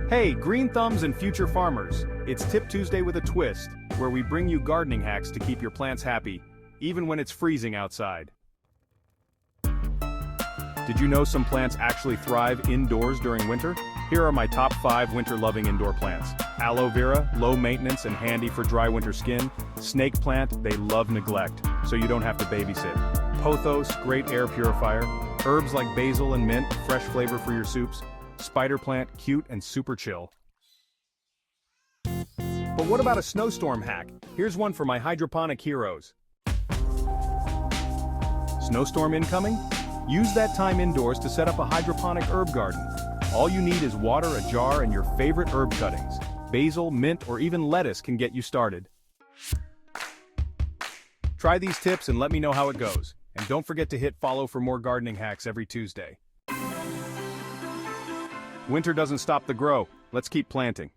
Hey, green thumbs and future farmers, it's Tip Tuesday with a twist, where we bring you gardening hacks to keep your plants happy, even when it's freezing outside. Did you know some plants actually thrive indoors during winter? Here are my top 5 winter-loving indoor plants. Aloe vera, low maintenance and handy for dry winter skin. Snake plant, they love neglect, so you don't have to babysit. Pothos, great air purifier. Herbs like basil and mint, fresh flavor for your soups. Spider plant, cute and super chill. But what about a snowstorm hack? Here's one for my hydroponic heroes. Snowstorm incoming? Use that time indoors to set up a hydroponic herb garden. All you need is water, a jar, and your favorite herb cuttings. Basil, mint, or even lettuce can get you started. Try these tips and let me know how it goes. And don't forget to hit follow for more gardening hacks every Tuesday. Winter doesn't stop the grow. Let's keep planting.